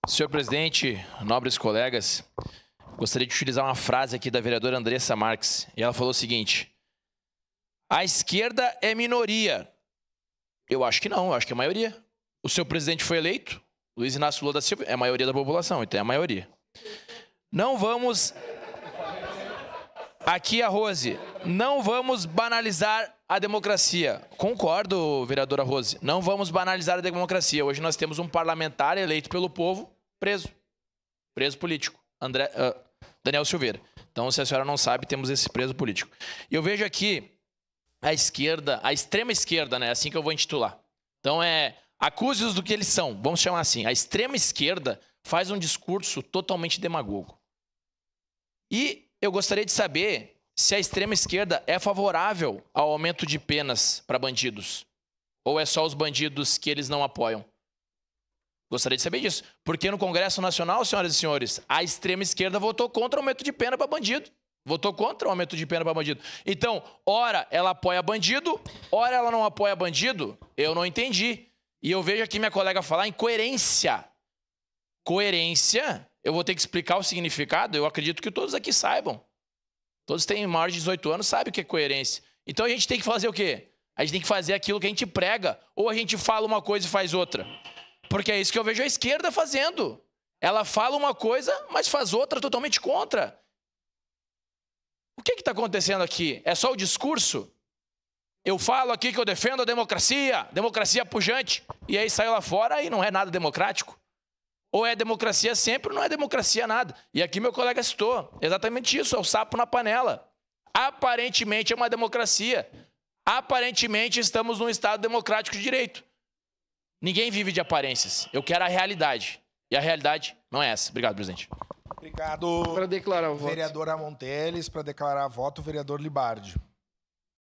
Senhor presidente, nobres colegas, gostaria de utilizar uma frase aqui da vereadora Andressa Marques. E ela falou o seguinte: a esquerda é minoria. Eu acho que não, eu acho que é maioria. O seu presidente foi eleito, Luiz Inácio Lula da Silva, é a maioria da população, então é a maioria. Não vamos... Aqui a Rose, não vamos banalizar a democracia. Concordo, vereadora Rose, não vamos banalizar a democracia. Hoje nós temos um parlamentar eleito pelo povo preso. Preso político. Daniel Silveira. Então, se a senhora não sabe, temos esse preso político. E eu vejo aqui a esquerda, a extrema esquerda, né? Assim que eu vou intitular. Então, acuse-os do que eles são. Vamos chamar assim. A extrema esquerda faz um discurso totalmente demagogo. E eu gostaria de saber se a extrema esquerda é favorável ao aumento de penas para bandidos. Ou é só os bandidos que eles não apoiam? Gostaria de saber disso. Porque no Congresso Nacional, senhoras e senhores, a extrema esquerda votou contra o aumento de pena para bandido. Votou contra o aumento de pena para bandido. Então, ora ela apoia bandido, ora ela não apoia bandido. Eu não entendi. E eu vejo aqui minha colega falar em coerência. Coerência, eu vou ter que explicar o significado. Eu acredito que todos aqui saibam. Todos têm maior de 18 anos, sabem o que é coerência. Então a gente tem que fazer o quê? A gente tem que fazer aquilo que a gente prega. Ou a gente fala uma coisa e faz outra. Porque é isso que eu vejo a esquerda fazendo. Ela fala uma coisa, mas faz outra totalmente contra. O que está acontecendo aqui? É só o discurso? Eu falo aqui que eu defendo a democracia pujante, e aí saiu lá fora e não é nada democrático. Ou é democracia sempre ou não é democracia nada. E aqui meu colega citou exatamente isso, é o sapo na panela. Aparentemente é uma democracia. Aparentemente estamos num Estado democrático de direito. Ninguém vive de aparências. Eu quero a realidade. E a realidade não é essa. Obrigado, presidente. Obrigado, para declarar o voto. Vereadora Monteles. Para declarar voto, o vereador Libardi.